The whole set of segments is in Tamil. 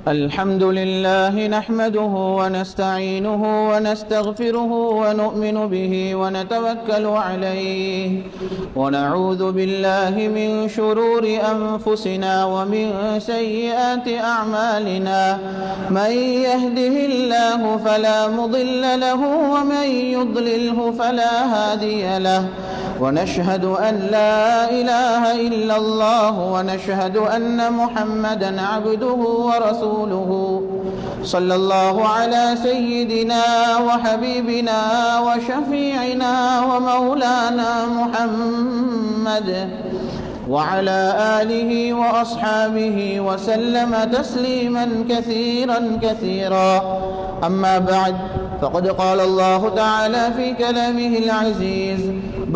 الحمد لله نحمده ونستعينه ونستغفره ونؤمن به ونتوكل عليه ونعوذ بالله من شرور أنفسنا ومن سيئات أعمالنا من يهده الله فلا مضل له ومن يضلله فلا هادي له ونشهد أن لا إله إلا الله ونشهد أن محمدا عبده ورسوله صلى الله على سيدنا وحبيبنا وشفيعنا ومولانا محمد وعلى آله وأصحابه وسلم تسليما كثيرا كثيرا. أما بعد فقد قال الله تعالى في كلامه العزيز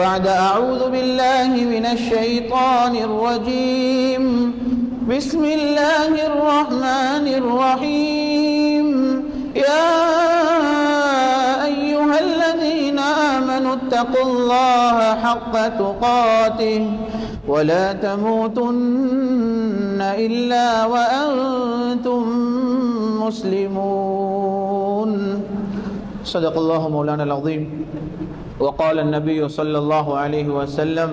بعد أعوذ بالله من الشيطان الرجيم بسم الله الرحمن الرحيم يا أيها الذين آمنوا اتقوا الله حق تقاته ولا تموتن إلا وأنتم مسلمون. صدق الله مولانا العظيم. وقال النبي صلى الله عليه وسلم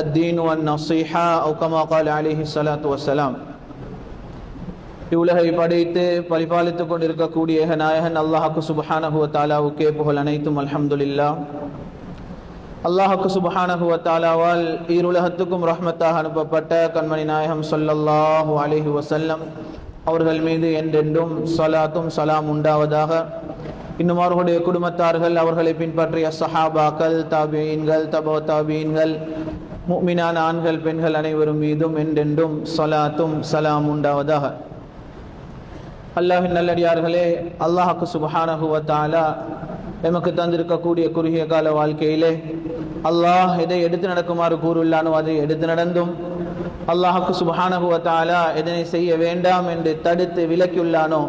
الدين والنصيحة أو كما قال عليه الصلاة والسلام. இவ்வுலகை படைத்து பரிபாலித்துக் கொண்டிருக்கக்கூடிய நாயகன் அல்லாஹ்வுக்கு சுப்ஹானஹு வ தஆலாவுக்கே புகழ் அனைத்தும் அல்ஹம்துலில்லாஹ். அல்லாஹ்வுக்கு சுப்ஹானஹு வ தஆலாவால் ஈருலகத்துக்கும் ரஹ்மத்தாக அனுப்பப்பட்ட கண்மணி நாயகம் ஸல்லல்லாஹு அலைஹி வஸல்லம் அவர்கள் மீது என்றென்றும் ஸலாத்தும் சலாம் உண்டாவதாக. இன்னும் அவர்களுடைய குடும்பத்தார்கள், அவர்களை பின்பற்றிய சஹாபாக்கள், தாபிஈன்கள், தபோ தாபிஈன்கள், முஃமினான ஆண்கள் பெண்கள் அனைவரும் மீதும் என்றென்றும் ஸலாத்தும் சலாம் உண்டாவதாக. அல்லாஹ்வின் நல்லடியார்களே, அல்லாஹ்வுக்கு சுப்ஹானஹு வ தஆலா எமக்கு தந்திருக்கக்கூடிய குறுகிய கால வாழ்க்கையிலே அல்லாஹ் எதை எடுத்து நடக்குமாறு கூறுள்ளானோ அதை எடுத்து நடந்தும், அல்லாஹ்வுக்கு சுப்ஹானஹு வ தஆலா எதனை செய்ய வேண்டாம் என்று தடுத்து விலக்கியுள்ளானோ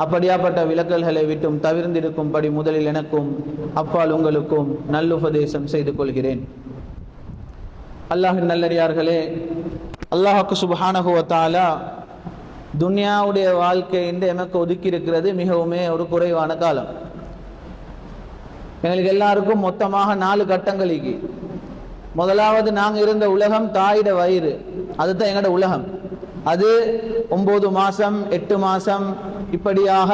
அப்படியாப்பட்ட விலக்கல்களை விட்டும் தவிர்ந்திருக்கும்படி முதலில் எனக்கும் அப்பால் உங்களுக்கும் நல்லுபதேசம் செய்து கொள்கிறேன். அல்லாஹ்வின் நல்லடியார்களே, அல்லாஹ்வுக்கு சுப்ஹானஹு வ தஆலா துன்யாவுடைய வாழ்க்கை என்று எமக்கு ஒதுக்கி இருக்கிறது மிகவுமே ஒரு குறைவான காலம். எங்களுக்கு எல்லாருக்கும் மொத்தமாக 4 கட்டங்களுக்கு. முதலாவது நாங்கள் இருந்த உலகம் தாயிட வயிறு, அதுதான் எங்களோட உலகம். அது 9 மாசம் 8 மாசம் இப்படியாக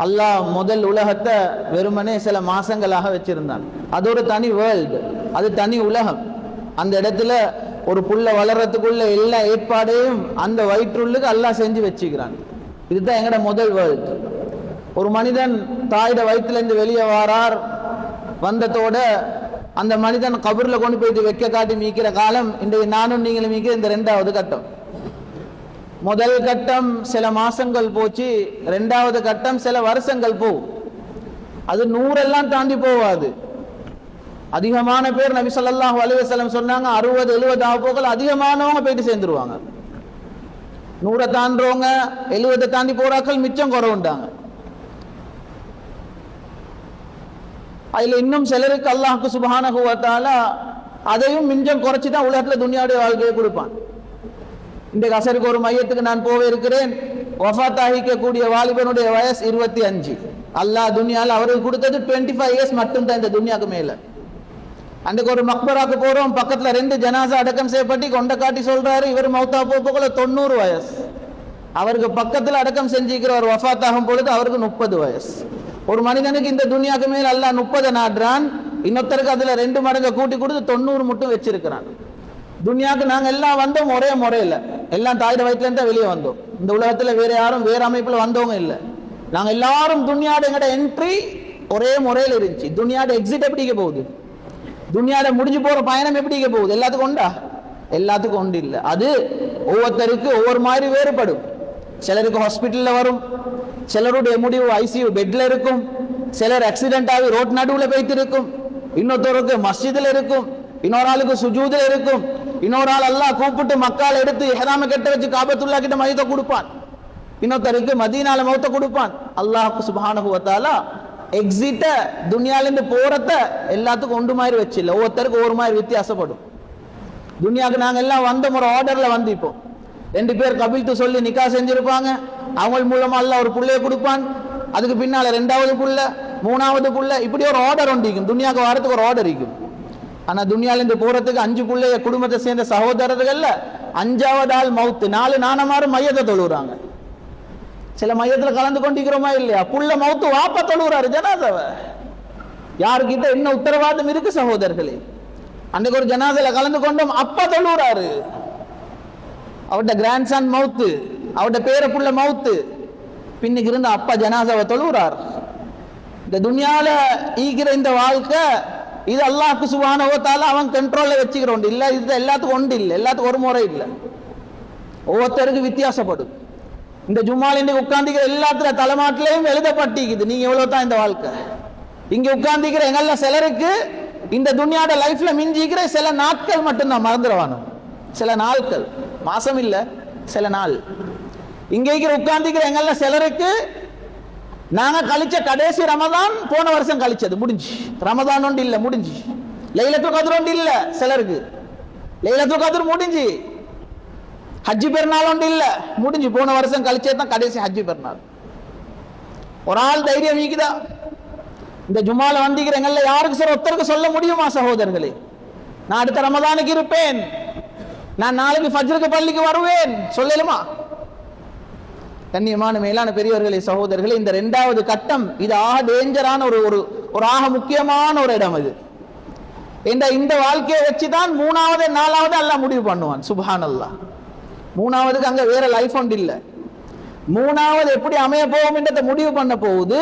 அல்லாஹ் முதல் உலகத்தை வெறுமனே சில மாசங்களாக வச்சிருந்தான். அது ஒரு தனி வேர்ல்டு, அது தனி உலகம். அந்த இடத்துல ஒரு புள்ள வளர்றதுக்குள்ள எல்லா ஏற்பாடையும் அந்த வயிற்றுள்ளுக்கு அல்லாஹ் செஞ்சு வச்சுக்கிறான். இதுதான் எங்கட முதல் வேர்ல்டு. ஒரு மனிதன் தாயிட வயிற்றுலேருந்து வெளியே வாரார், வந்ததோட அந்த மனிதன் கபூர்ல கொண்டு போயிட்டு வைக்க காட்டி மீக்கிற காலம் இன்றைய நானும் நீங்களும் மீக்கிற இந்த 2வது கட்டம். முதல் கட்டம் சில மாசங்கள் போச்சு, 2வது கட்டம் சில வருஷங்கள் போகும். அது 100 எல்லாம் தாண்டி போவாது. அதிகமான பேர் நபி ஸல்லல்லாஹு அலைஹி வஸல்லம் சொன்னாங்க 60-70 ஆபோக்கள் அதிகமானவங்க போயிட்டு சேர்ந்துருவாங்க. 100 தாண்டவங்க 70 தாண்டி போறாக்கள் மிச்சம் குறவுண்டாங்க. அதுல இன்னும் சிலருக்கு அல்லாஹ்வுக்கு சுப்ஹானஹு வ தஆலா அதையும் மிஞ்சம் குறைச்சி தான் உலகத்துல துன்யாவுடைய வாழ்க்கையை கொடுப்பான். இந்த அசருக்கு ஒரு மையத்துக்கு நான் போக இருக்கிறேன். வஃபாத் ஆகிக்கக்கூடிய வாலிபனுடைய வயசு 25. அல்லாஹ் துன்யால அவருக்கு கொடுத்தது 25 இயர்ஸ் மட்டும்தான் இந்த துன்யாவுக்கு மேல. அன்றைக்கு ஒரு மக்பராக்கு போறோம், பக்கத்துல 2 ஜனாசா அடக்கம் செய்யப்பட்டு கொண்ட காட்டி சொல்றாரு இவர் மௌத்தா போக்குள்ள 90 வயசு. அவருக்கு பக்கத்துல அடக்கம் செஞ்சுக்கிற ஒரு வஃபாத் ஆகும் பொழுது அவருக்கு 30 வயசு. ஒரு மனிதனுக்கு இந்த துன்யாவுக்கு மேல அல்லாஹ் 30 நாடுறான், இன்னொருத்தருக்கு அதுல 2 மடங்கு கூட்டி கொடுத்து 90 மட்டும் வச்சிருக்கிறான். துன்யாவுக்கு நாங்க எல்லாம் வந்தோம் ஒரே முறையில், எல்லாம் தாயிட வயிற்றுல இருந்தா வெளியே வந்தோம். இந்த உலகத்துல வேற யாரும் வேற அமைப்புல வந்தவங்க இல்லை. நாங்க எல்லாரும் துன்யாட எங்கட என்ட்ரி ஒரே முறையில் இருந்துச்சு. துன்யாட எக்ஸிட் எப்படிக்க போகுது, துன்யாட முடிஞ்சு போற பயணம் எப்படிக்க போகுது, எல்லாத்துக்கும் உண்டா? எல்லாத்துக்கும் உண்டு இல்லை. அது ஒவ்வொருத்தருக்கு ஒவ்வொரு மாதிரி வேறுபடும். சிலருக்கு ஹாஸ்பிட்டல்ல வரும், சிலருடைய முடிவு ஐசியூ பெட்ல இருக்கும், சிலர் ஆக்சிடென்ட் ஆகி ரோட் நடுவில் போயிட்டு இருக்கும், இன்னொருத்தருக்கு மஸ்ஜிதில் இருக்கும், இன்னொரு ஆளுக்கு சுஜூதில் இருக்கும், இன்னொரு ஆள் அல்லாஹ் கூப்பிட்டு மக்கால் எடுத்து இஹ்ராம கட்ட வச்சு காபத்துல்லா கிட்ட மையத்தை கொடுப்பான், இன்னொருத்தருக்கு மதீனால மௌத்த கொடுப்பான். அல்லாஹ் சுப்ஹானஹு வ தஆலா எக்ஸிட்ட துனியாலேருந்து போறத எல்லாத்துக்கும் ஒன்று மாதிரி வச்சில்ல, ஒவ்வொருத்தருக்கு ஒரு மாதிரி வித்தியாசப்படும். துனியாவுக்கு நாங்கள் எல்லாம் வந்த ஒரு ஆர்டர்ல வந்து இப்போ 2 பேர் கபில்ட்டு சொல்லி நிக்கா செஞ்சிருப்பாங்க. அவங்க மூலமா அல்லாஹ் ஒரு புள்ளைய கொடுப்பான். அதுக்கு பின்னால 2வது புள்ள, 3வது புள்ள, இப்படி ஒரு ஆர்டர் ஒன்றிக்கும். துனியாவுக்கு வரத்துக்கு ஒரு ஆர்டர் இருக்கும். ஆனா துனியாலேருந்து போறதுக்கு 5 புள்ளைய குடும்பத்தை சேர்ந்த சகோதரர்கள்ல 5வது ஆள் மவுத்து. 4 நானமாறு மையத்தை தொழுகிறாங்க. சில மையத்துல கலந்து கொண்டிருக்கிறோமா இல்லையா? புள்ள மவுத்து வாப்பா தொழுகிறாரு ஜனாதாவ. யாருக்கிட்ட என்ன உத்தரவாதம் இருக்கு சகோதரர்களே? அன்னைக்கு ஒரு ஜனாதால கலந்து கொண்டோம், அப்பா தொழுகிறாரு. அவட கிராண்ட்சன் மவுத்து, அவட பேர புள்ள மவுத்து, பின்னுக்கு இருந்த அப்பா ஜனாதாவை தொழுகிறார். இந்த துனியால ஈகிற இந்த வாழ்க்கை இது அல்லாஹ்க்கு சுப்ஹானஹு வ தஆலா அவன் கண்ட்ரோல்ல வச்சுக்கிறோம். இல்ல இது எல்லாத்துக்கும் ஒன்று இல்லை, எல்லாத்துக்கும் ஒரு முறை இல்லை, ஒவ்வொருத்தருக்கு வித்தியாசப்படும். இந்த ஜும்மால இன்னைக்கு உட்கார்ந்துக்கிற எல்லாத்துல தலைமாட்டிலையும் எழுதப்பட்டிக்குது நீங்க எவ்வளவு தான் இந்த வாழ்க்கை. இங்க உட்கார்ந்துக்கிற எங்கள சிலருக்கு இந்த துனியாட லைஃப்ல மிஞ்சிக்கிற சில நாட்கள் மட்டும்தான் மறந்துடுவானு. சில நாட்கள், மாசம் இல்ல, சில நாள். இங்க இருக்கிற உட்கார்ந்துக்கிற எங்கள சிலருக்கு நாங்க கழிச்ச கடைசி ரமதான் போன வருஷம் கழிச்சது முடிஞ்சு. ரமதான் ஒன்று இல்ல, முடிஞ்சு. லைலத்துல் கத்ர் ஒன்று இல்ல சிலருக்கு, லைலத்துல் கத்ர் முடிஞ்சு. ஹஜ்ஜி பெருநாள் ஒன்று இல்ல, முடிஞ்சு. போன வருஷம் கழிச்சே தான் கடைசி ஹஜ்ஜி பெருநாள். ஒரு ஆள் தைரியம் நீக்குதா? இந்த ஜும்மால வந்திக்கிற எங்கள்ல யாருக்கு சார் ஒருத்தருக்கு சொல்ல முடியுமா சகோதரர்களே? நான் அடுத்த ரமதானுக்கு இருப்பேன், நான் நாளைக்கு ஃபஜ்ருக்கு பள்ளிக்கு வருவேன், சொல்லலுமா? கண்ணியமான மேலான பெரியவர்களே, சகோதரர்களே, இந்த 2வது கட்டம் இது ஆக டேஞ்சரான ஒரு ஆக முக்கியமான ஒரு இடம். இது இந்த வாழ்க்கையை வச்சுதான் 3வது 4வது அல்லாஹ் முடிவு பண்ணுவான். சுப்ஹானல்லாஹ். 3வதுக்கு அங்க வேற லைஃப் ஒன்று இல்லை. 3வது எப்படி அமைய போவோம் என்றதை முடிவு பண்ண போகுது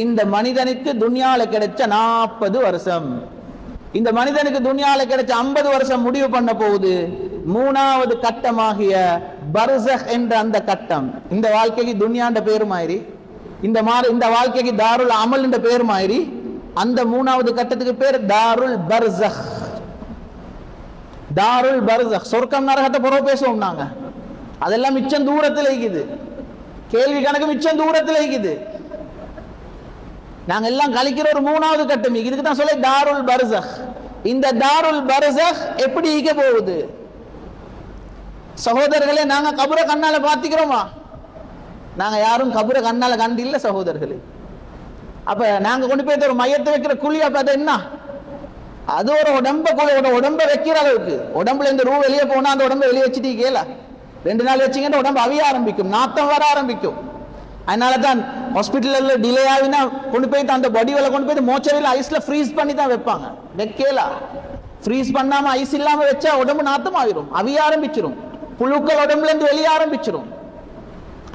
இந்த மனிதனுக்கு துனியால கிடைச்ச 40 வருஷம். இந்த மனிதனுக்கு துனியால கிடைச்ச 50 வருஷம் முடிவு பண்ண போகுது 3வது கட்டமாகிய பர்ஸக் என்ற அந்த கட்டம். இந்த வாழ்க்கைக்கு துனியாண்ட பேரு மாதிரி, இந்த வாழ்க்கைக்கு தாருல் அமல் என்ற பேரு மாதிரி, அந்த 3வது கட்டத்துக்கு பேர் தாருல் பர்ஸக். தாருல் பர்ஸக். சொர்க்கம் நரகத்தை புறவு பேசுவோம் நாங்க, அதெல்லாம் மிச்சம் தூரத்தில் இருக்குது. கேள்வி கணக்கு மிச்சம் தூரத்தில் இருக்குது. நாங்க எல்லாம் கழிக்கிற ஒரு 3வது கட்டம் இதுக்கு தான் சொல்ல தாருல் பர்ஸக். இந்த தாருல் பர்ஸக் எப்படி ஈக்க போகுது சகோதரர்களே? நாங்க கபர கண்ணால பாத்திக்கிறோமா? நாங்க யாரும் கபர கண்ணால கண்டு இல்ல சகோதரர்களே. அப்ப நாங்க கொண்டு போய் ஒரு மையத்தை வைக்கிற குழி, அப்ப அது என்ன? அது ஒரு உடம்ப வைக்கிற அளவுக்கு. உடம்புல இந்த ரூ வெளியே போனா அந்த உடம்பை வெளியே வச்சுட்டு கேள 2 நாள் வச்சிங்கன்னா உடம்பு அவிய ஆரம்பிக்கும், நாத்தம் வர ஆரம்பிக்கும். அதனால தான் ஹாஸ்பிட்டல்ல டிலே ஆகினா கொண்டு போய் அந்த பாடியில கொண்டு போய் மோச்சரியில் ஐஸ்ல ஃப்ரீஸ் பண்ணி தான் வைப்பாங்க. வைக்கல, ஃப்ரீஸ் பண்ணாம ஐஸ் இல்லாம வச்சா உடம்பு நாத்தம் ஆகிரும், அவிய ஆரம்பிச்சிரும், புழுக்கள் உடம்புல இருந்து வெளியே ஆரம்பிச்சிரும்.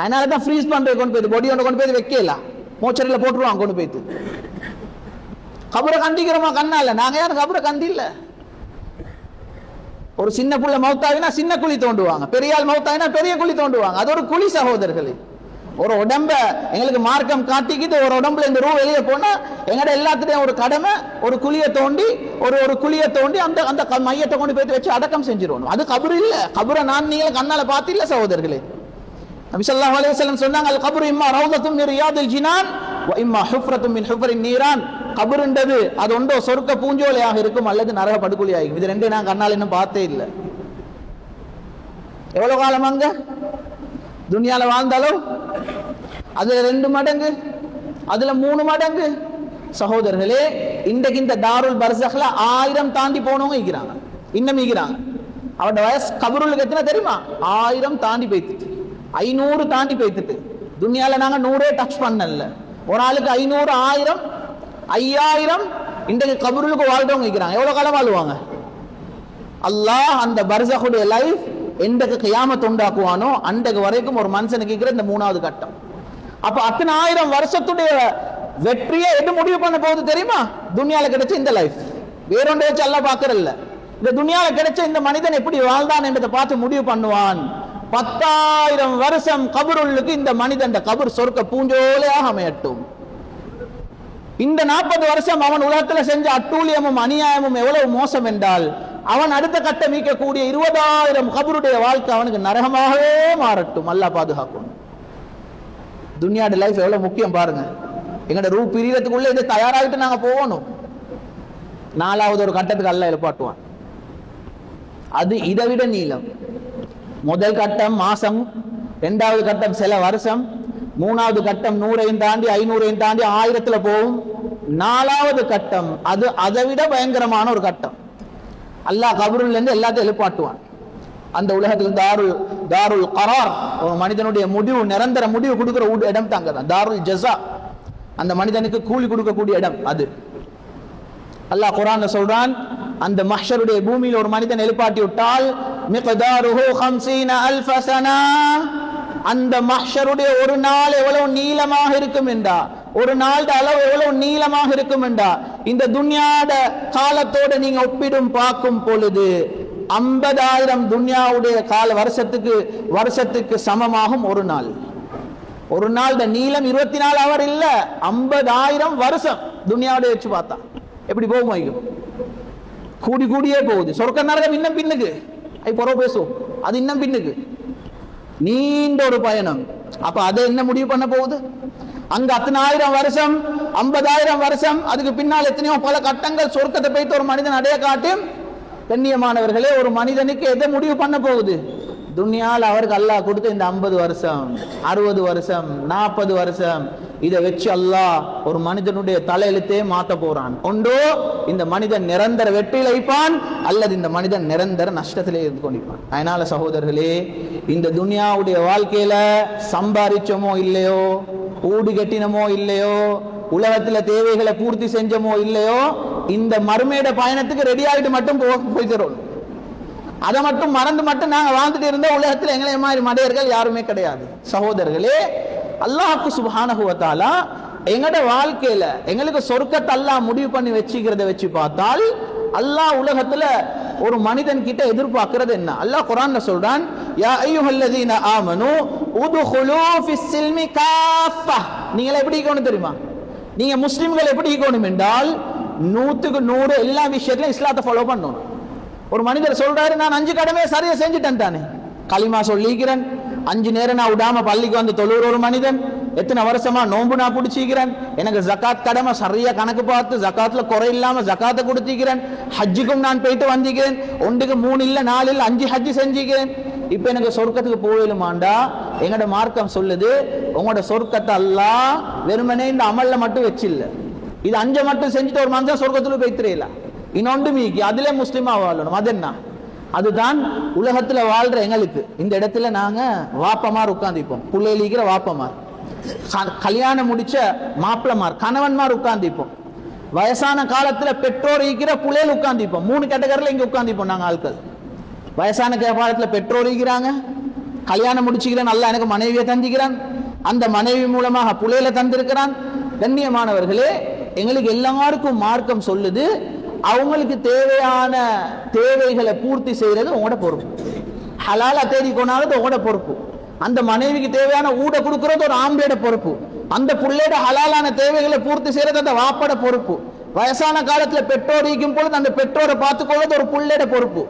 அதனால தான் ஃப்ரீஸ் பண்றது கொண்டு போய் பாடி கொண்டு போய் வைக்கல, மோச்சரியில போட்டுருவாங்க கொண்டு போயிட்டு. கபரை கண்டிக்கிறோமா கண்ணால? நாங்க யாரும் கபரை கண்டில்ல. ஒரு சின்ன புள்ள மௌத்தாவினா சின்ன குழி தோண்டுவாங்க, பெரிய ஆள் மௌத்தாவினா பெரிய குழி தோண்டுவாங்க. அது ஒரு குழி சகோதரர்களே. ஒரு உடம்ப எங்களுக்கு மார்க்கம் காட்டிக்கிட்டு ஒரு உடம்புல இந்த ரூ வெளியே போனா எங்கட எல்லாத்துலயும் ஒரு கடமை ஒரு குழியை தோண்டி ஒரு குழியை தோண்டி அந்த அந்த மையத்தை கொண்டு போய் வச்சு அடக்கம் செஞ்சிருவோம். அது கபரு இல்ல. கபரை நான் நீங்க கண்ணால பார்த்து இல்ல சகோதரர்களே. நபி ஸல்லல்லாஹு அலைஹி வஸல்லம் சொன்னாங்க, அல் கப்ரு இம்மா ரௌதத்தும் மின் ரியாதில் ஜினான் வ இம்மா ஹுஃப்ரத்தும் மின் ஹுஃபரின் நீரான். கபருன்றது அது ஒன்றோ சொர்க்க பூஞ்சோலையாக இருக்கும் அல்லது நரக படுகொலியாகும். இது ரெண்டையும் நான் கண்ணால் இன்னும் பார்த்தே இல்லை. எவ்வளவு காலம் அங்க துனியால வாழ்ந்தாலும் அதுல 2 மடங்கு, அதுல 3 மடங்கு. சகோதரர்களே, இன்றைக்கு இந்த தாருல் பர்ஸக்ல 1000 தாண்டி போனவங்க இருக்கிறாங்க, இன்னும் இருக்கிறாங்க. அவரோட வயசு கபருளுக்கு எத்தனை தெரியுமா? 1000 தாண்டி போய்த்துட்டு, 500 தாண்டி போய்த்துட்டு. துனியால நாங்க 100 டச் பண்ணல. ஒரு ஆளுக்கு 500, 1000, 5000 இன்றைக்கு கபருளுக்கு வாழ்றவங்க இருக்கிறாங்க. எவ்வளவு காலம் வாழ்வாங்க? அல்லாஹ் அந்த பர்ஸகுடைய லைஃப் எந்தக்கு கியாமத் உண்டாக்குவானோ அன்றைக்கு வரைக்கும் ஒரு மனுஷனுக்கு இருக்கிற இந்த 3வது கட்டம். அப்ப அத்தனை 1000 வருஷத்துடைய வெற்றியை எது முடிவு பண்ண போகுது தெரியுமா? துனியால கிடைச்ச இந்த லைஃப். வேறொன்றை வச்சு அல்லாஹ் பார்க்கறல்ல. இந்த துனியால கிடைச்ச இந்த மனிதன் எப்படி வாழ்ந்தான் என்றதை பார்த்து முடிவு பண்ணுவான். 10,000 வருஷம் கபருளுக்கு இந்த மனிதன் கபர் சொர்க்க பூஞ்சோலையாக அமையட்டும். இந்த 40 வருஷம் அவன் உலகத்துல செஞ்ச அட்டூழியமும் அநியாயமும் எவ்வளவு மோசம் என்றால் அவன் அடுத்த கட்டம் மீட்கக்கூடிய 20,000 கபருடைய வாழ்க்கை அவனுக்கு நரகமாகவே மாறட்டும். அல்லாஹ் பாதுகாக்கும். துனியாட லைஃப் எவ்வளவு முக்கியம் பாருங்க. எங்களோட ரூ பிரியறதுக்குள்ள இதை தயாராகிட்டு நாங்க போகணும். 4வது ஒரு கட்டத்துக்கு அல்லாஹ் எழுப்பாட்டுவான். அது இதை விட நீளம். முதல் கட்டம் மாசம், 2வது கட்டம் சில வருஷம், 3வது கட்டம் 100ஐயும் தாண்டி 500ஐயும் தாண்டி 1000த்துல போகும். 4வது கட்டம் அது அதை விட பயங்கரமான ஒரு கட்டம். அல்லாஹ் கபருல இருந்து எல்லாத்தையும் எழுப்பாட்டுவான். அந்த உலகத்துக்கு தாருல் கரார், ஒரு மனிதனுடைய முடிவு, நிரந்தர முடிவு கொடுக்கிற இடம் தாங்க தான் தாருல் ஜஸா. அந்த மனிதனுக்கு கூலி கொடுக்கக்கூடிய இடம் அது. அல்லாஹ் குர்ஆன்ல சொல்றான், அந்த மஹ்ஷருடைய பூமியில் ஒரு மனிதன் எழுப்பாட்டி விட்டால் மிக்தாருஹு 50000 சனா, அந்த மஹ்ஷருடைய ஒரு நாள் எவ்வளவு நீளமாக இருக்கும் என்றா, ஒரு நாள் அளவு எவ்வளவு நீளமாக இருக்கும் என்றா, இந்த துன்யாட காலத்தோட நீங்க ஒப்பிடும் பார்க்கும் பொழுது 50000 துன்யாவுடைய கால வருஷத்துக்கு சமமாகும் ஒரு நாள். ஒரு நாள் நீளம் 24 ஹவர் இல்ல, 50000 வருஷம் துன்யாவுடைய வச்சு பார்த்தா எப்படி போகும்? கூடி கூடியே போகுது. சொர்க்க நரகம் இன்னும் பின்னுக்கு, பேசுவோம், அது இன்னும் பின்னுக்கு நீண்ட ஒரு பயணம். அப்ப அதை என்ன முடிவு பண்ண போகுது? அங்க 10,000 வருஷம், 50,000 வருஷம், அதுக்கு பின்னால் எத்தனையோ பல கட்டங்கள் சொர்க்கத்தை போய்த்து ஒரு மனிதன் அடைய காட்டும். கண்ணியமானவர்களே, ஒரு மனிதனுக்கு எதை முடிவு பண்ண போகுது? துன்யால் அவருக்கு அல்லாஹ் கொடுத்த இந்த 50 வருஷம், 60 வருஷம், 40 வருஷம், இதை வச்சு அல்லாஹ் ஒரு மனிதனுடைய தலையெழுத்தே மாத்த போறான். ஒன்றோ இந்த மனிதன் நிரந்தர வெற்றியில் வைப்பான், அல்லது இந்த மனிதன் நிரந்தர நஷ்டத்திலே இருந்து கொண்டிருப்பான். அதனால சகோதரர்களே, இந்த துன்யாவுடைய வாழ்க்கையில சம்பாதிச்சோமோ இல்லையோ, ஊடு கட்டினமோ இல்லையோ, உலகத்துல தேவைகளை பூர்த்தி செஞ்சமோ இல்லையோ, இந்த மறுமையிட பயணத்துக்கு ரெடி ஆகிட்டு மட்டும் போய் தரோம். அதை மட்டும் மறந்து மட்டும் நாங்க வாழ்ந்துட்டு இருந்த உலகத்தில் எங்களை மாதிரி மடையர்கள் யாருமே கிடையாது. சகோதரர்களே, அல்லாஹ் சுப்ஹானஹு வ தஆலா எங்கட வாழ்க்கையில எங்களுக்கு சொர்க்கத்தை அல்லாஹ் முடிவு பண்ணி வச்சுக்கிறத வச்சு பார்த்தால், அல்லாஹ் உலகத்துல ஒரு மனிதன் கிட்ட எதிர்பார்க்கிறது என்ன? அல்லாஹ் குர்ஆன்ல சொல்றான், யா அய்யுஹல்லதீன ஆமனூ உதுகுலூ ஃபிஸ்ஸில்மி காஃபா. நீங்க எப்படி இருக்கணும் தெரியுமா? நீங்க முஸ்லிம்கள் எப்படி இருக்கணும் என்றால் 100க்கு 100 எல்லா விஷயத்திலும் இஸ்லாத்தை ஃபாலோ பண்ணணும். ஒரு மனிதர் சொல்றாரு, நான் 5 கடமையை சரியா செஞ்சுட்டேன் தானே, களிமா சொல்லிக்கிறேன், 5 நேரம் நான் விடாம பள்ளிக்கு வந்து தொழுகிற ஒரு மனிதன், எத்தனை வருஷமா நோன்பு நான் பிடிச்சிக்கிறேன், எனக்கு ஜக்காத் கடமை சரியா கணக்கு பார்த்து ஜக்காத்துல குறை இல்லாம ஜக்காத்தை கொடுத்திக்கிறேன், ஹஜ்ஜுக்கும் நான் போயிட்டு வந்திக்கிறேன், 1க்கு 3 இல்ல 4 இல்ல 5 ஹஜ்ஜு செஞ்சுக்கிறேன், இப்ப எனக்கு சொர்க்கத்துக்கு போயிலுமாண்டா? எங்கட மார்க்கம் சொல்லுது, உங்களோட சொர்க்கத்தை அல்லாஹ் வெறுமனே இந்த அமல்ல மட்டும் வச்சில்ல, இது 5 மட்டும் செஞ்சுட்டு ஒரு மனுஷன் சொர்க்கத்துல போய்த்திரையில, இன்னொன்று மீக்கி அதிலே முஸ்லிமா வாழணும். அது என்ன? அதுதான் உலகத்துல வாழ்ற எங்களுக்கு இந்த இடத்துல நாங்க வாப்பமார் உட்கார்ந்திப்போம், புள்ளையிலிக்கிற வாப்பமார், கல்யாணம் முடிச்ச மாப்பிளமார், கணவன்மார் உட்கார்ந்திப்போம், வயசான காலத்துல பெற்றோர் இருக்கிற புள்ளையில் உட்கார்ந்திப்போம். 3 கேட்டகரியில இங்க உட்கார்ந்திப்போம் நாங்க ஆட்கள். வயசான காலத்துல பெற்றோர் இருக்கிறாங்க, கல்யாணம் முடிச்சுக்கிறேன், நல்லா எனக்கு மனைவியை தந்திக்கிறான், அந்த மனைவி மூலமாக புள்ளையில தந்திருக்கிறான். கண்ணியமானவர்களே, எங்களுக்கு எல்லாருக்கும் மார்க்கம் சொல்லுது, அவங்களுக்கு தேவையான தேவைகளை பூர்த்தி செய்யறது உங்களோட பொறுப்பு. ஹலாலா தேடி கொண்டாடுறது உங்களோட பொறுப்பு. அந்த மனைவிக்கு தேவையான ஊட கொடுக்கறது ஒரு ஆம்பளையோட பொறுப்பு. அந்த புள்ளையோட ஹலாலான தேவைகளை பூர்த்தி செய்யறது அந்த வாப்போட பொறுப்பு. வயசான காலத்துல பெற்றோர் இருக்கும் பொழுது அந்த பெற்றோரை பார்த்துக்கொள்வது ஒரு புள்ளையோட பொறுப்பு.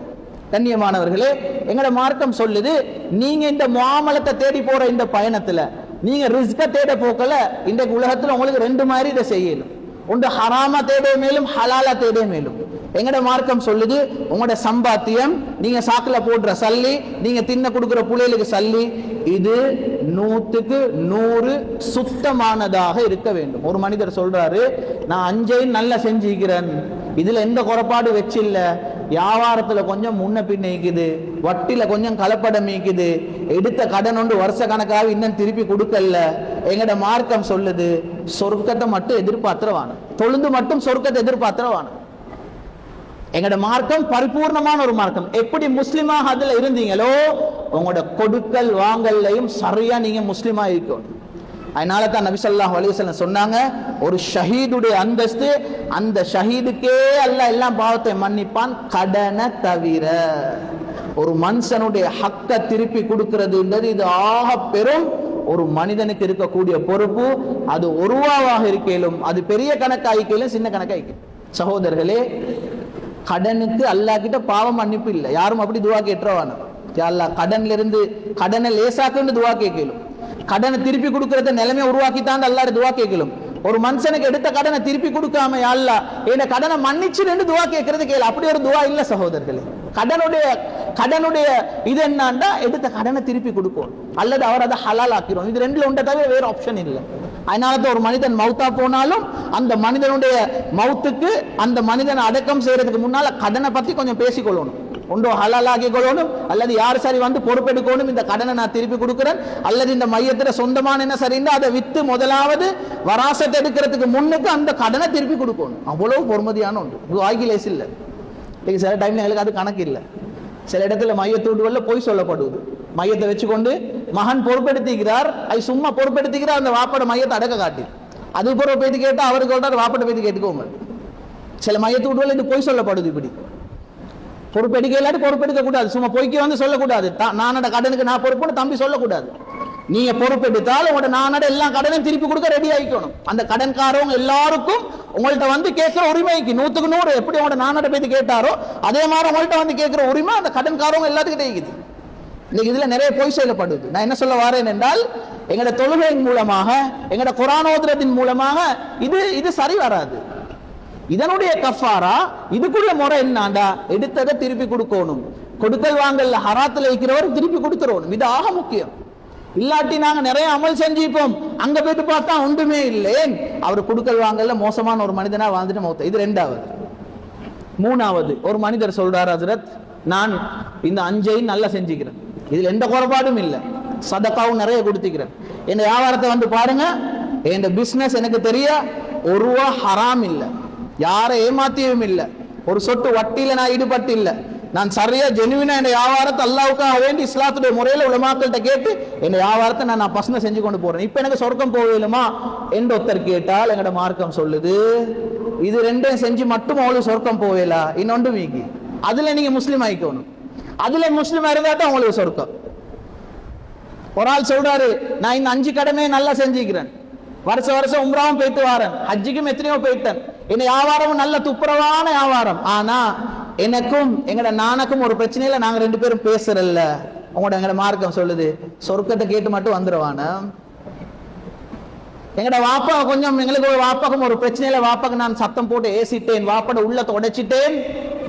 கண்ணியமானவர்களே, எங்களோட மார்க்கம் சொல்லுது, நீங்க இந்த முஆமலத்தை தேடி போற இந்த பயணத்துல நீங்க ரிஸ்க தேட போக்கல, இந்த உலகத்துல உங்களுக்கு 2 மாதிரி இதை செய்யணும். ஒன்று ஹராமா தேட மேலும், ஹலாலா தேட மேலும். எங்கட மார்க்கம் சொல்லுது, உங்களோட சம்பாத்தியம், நீங்க சாக்குல போடுற சல்லி, நீங்க தின்ன கொடுக்குற புள்ளைகளுக்கு சல்லி, இது 100க்கு 100 சுத்தமானதாக இருக்க வேண்டும். ஒரு மனிதர் சொல்றாரு, நான் 5ஐயும் நல்லா செஞ்சுக்கிறேன், இதுல எந்த குறைபாடு வச்சில்ல, வியாபாரத்துல கொஞ்சம் முன்ன பின்ன இருக்குது, வட்டில கொஞ்சம் கலப்படம் இருக்குது, எடுத்த கடன் ஒன்று வருஷ கணக்காக இன்னும் திருப்பி கொடுக்கல. எங்கட மார்க்கம் சொல்லுது, சொர்க்கத்தை மட்டும் எதிர்பார்த்துறவான, தொழுந்து மட்டும் சொர்க்கத்தை எதிர்பார்த்துறவான. எங்கட மார்க்கம் பரிபூர்ணமான ஒரு மார்க்கம். எப்படி முஸ்லிமாக அதுல இருந்தீங்களோ, உங்களோட கொடுக்கல் வாங்கல்லையும் சரியா நீங்க முஸ்லிமா இருக்கணும். அதனால தான் நபி ஸல்லல்லாஹு அலைஹி வஸல்லம் சொன்னாங்க, ஒரு ஷஹீதுடைய அந்தஸ்து, அந்த ஷஹீதுக்கே அல்லாஹ் எல்லாம் பாவத்தை மன்னிப்பான், கடனை தவிர. ஒரு மனுஷனுடைய ஹக்க திருப்பி கொடுக்கிறதுன்றது இது ஆக பெரும் ஒரு மனிதனுக்கு இருக்கக்கூடிய பொறுப்பு. அது 1 ரூபாவாக இருக்கையிலும், அது பெரிய கணக்காய்க்கையிலும், சின்ன கணக்காய்க்கும். சகோதரர்களே, கடனுக்கு அல்லாஹ் கிட்ட பாவம் மன்னிப்பு இல்லை. யாரும் அப்படி துவா கேட்டுறவான, அல்லாஹ் கடன்ல இருந்து கடனை லேசாக்குன்னு துவா கேட்கலும், கடனை திருப்பி கொடுக்கறத நிலைமை உருவாக்கித்தான் அல்லாஹ் துவா கேட்கலும். ஒரு மனுஷனுக்கு எடுத்த கடனை திருப்பி கொடுக்காம யா அல்லாஹ் என்ன கடனை மன்னிச்சுன்னு துவா கேட்கறது கேளு. அப்படி ஒரு துவா இல்ல சகோதரர்களே. கடனுடைய இது என்னன்னா எடுத்த கடனை திருப்பி கொடுக்கும் அல்லது அவர் அதை ஹலால் ஆக்கிறோம். இது ரெண்டுல ஒன்றை தவிர வேற ஆப்ஷன் இல்லை. அதனாலதான் ஒரு மனிதன் மௌத்தா போனாலும் அந்த மனிதனுடைய மௌத்துக்கு அந்த மனிதனை அடக்கம் செய்யறதுக்கு முன்னால கடனை பத்தி கொஞ்சம் பேசிக்கொள்ளணும். ஒன்றோ ஹலால் ஆக்கி கொள்ளணும் அல்லது யார் சரி வந்து பொறுப்பெடுக்கணும், இந்த கடனை நான் திருப்பி கொடுக்குறேன் அல்லது இந்த மையத்துல சொந்தமான என்ன சரின்னா அதை வித்து முதலாவது வராசத்தை எடுக்கிறதுக்கு முன்னுக்கு அந்த கடனை திருப்பி கொடுக்கணும். அவ்வளவு பொறுமதியான ஒன்று. இது ஆகிலேஸ் இல்லை. சில டைம்ல எங்களுக்கு அது கணக்கு இல்லை. சில இடத்துல மையத்தூண்டுவல்ல போய் சொல்லப்படுவது. மையத்தை வச்சுக்கொண்டு மகன் பொறுப்பெடுத்திக்கிறார், அது சும்மா பொறுப்பெடுத்திக்கிறார், அந்த வாப்பட மையத்தை அடக்க காட்டி அது பொறுப்பு பேசி கேட்டா அவருக்கு சொல்றாரு வாப்பட பேசி கேட்டுக்கோங்க. சில மையத்தூண்டுவல்ல இது போய் சொல்லப்படுது. இப்படி பொறுப்பெடுக்க இல்லாட்டி பொறுப்பெடுக்க கூடாது. சும்மா பொய்க்கு வந்து சொல்லக்கூடாது. நானோட கடனுக்கு நான் பொறுப்புன்னு தம்பி சொல்லக்கூடாது. நீங்க பொறுப்பெடுத்தாலும் உங்களோட நானோட எல்லா கடனையும் திருப்பி கொடுக்க ரெடி ஆகிக்கணும். அந்த கடன்காரவங்க எல்லாருக்கும் உங்கள்கிட்ட வந்து கேட்கிற உரிமைக்கு 100க்கு 100 எப்படி உங்களோட நானோட பேசி கேட்டாரோ அதே மாதிரி உங்கள்கிட்ட வந்து கேட்கிற உரிமை அந்த கடன்காரவங்க எல்லாத்துக்கிட்டே இருக்குது. இன்னைக்கு இதுல நிறைய பொய் சொல்லப்படுது. நான் என்ன சொல்ல வரேன் என்றால் எங்களோட தொழுகையின் மூலமாக எங்களோட குர்ஆன் ஓதுறதின் மூலமாக இது சரி வராது. இதனுடைய கஃபாரா இதுக்குள்ள முறை என்னண்டா எடுத்ததை திருப்பி கொடுக்கணும். கொடுக்கல் வாங்கல்ல ஹராத்துல இருக்கிறவர் திருப்பி கொடுத்துறோம். இது ஆக முக்கியம். இல்லாட்டி நாங்க நிறைய அமல் செஞ்சிப்போம், அங்க போயிட்டு பார்த்தா ஒன்றுமே இல்லை. அவர் கொடுக்கல் வாங்கல்ல மோசமான ஒரு மனிதனா வாழ்ந்துட்டு மௌத்த. இது ரெண்டாவது. மூணாவது, ஒரு மனிதர் சொல்றாரு, ஹஜ்ரத் நான் இந்த 5ஐயும் நல்லா செஞ்சுக்கிறேன், இதுல எந்த குறைபாடும் இல்லை, சதக்காவும் நிறைய கொடுத்துக்கிறேன், என் வியாபாரத்தை வந்து பாருங்க, என் பிசினஸ் எனக்கு தெரிய ஒரு ரூபா ஹராம் இல்லை, யாரை ஏமாத்தியும் இல்லை, ஒரு சொட்டு வட்டியில நான் ஈடுபட்டு இல்லை, நான் சரியா ஜெனுவினா என் வியாபாரத்தை அல்லாவுக்காக வேண்டி இஸ்லாத்துடைய முறையில உலமாக்கள்கிட்ட கேட்டு என் வியாபாரத்தை நான் பசங்க செஞ்சு கொண்டு போறேன், இப்ப எனக்கு சொர்க்கம் போகலுமா என்று ஒருத்தர் கேட்டால் எங்கட மார்க்கம் சொல்லுது இது ரெண்டையும் செஞ்சு மட்டும் அவளுக்கு சொர்க்கம் போகலா, இன்னொன்று மீக்கி அதுல நீங்க முஸ்லீம் ஆயிக்கணும், அதுல முஸ்லீம் இருந்தாதான் உங்களுக்கு சொர்க்கம். ஒரு ஆள் சொல்றாரு, நான் இந்த 5 கடமையை நல்லா செஞ்சுக்கிறேன், வருஷம் உம்ராவும் போயிட்டு வாரேன், ஹஜ்ஜுக்கும் எத்தனையோ போயிட்டேன், என் வியாபாரமும் நல்ல துப்புரவான வியாபாரம், ஆனா எனக்கும் எங்கட நானுக்கும் ஒரு பிரச்சனையில நாங்க 2 பேரும் பேசுறல்ல, உங்களோட எங்கட மார்க்கம் சொல்லுது சொர்க்கத்தை கேட்டு மட்டும் வந்துருவான. எங்கட வாப்பா கொஞ்சம் எங்களுக்கு ஒரு வாப்பாக்கும் ஒரு பிரச்சனையில வாப்பாக்கு நான் சத்தம் போட்டு ஏசிட்டேன், வாப்பாட உள்ளத்தை உடைச்சிட்டேன்,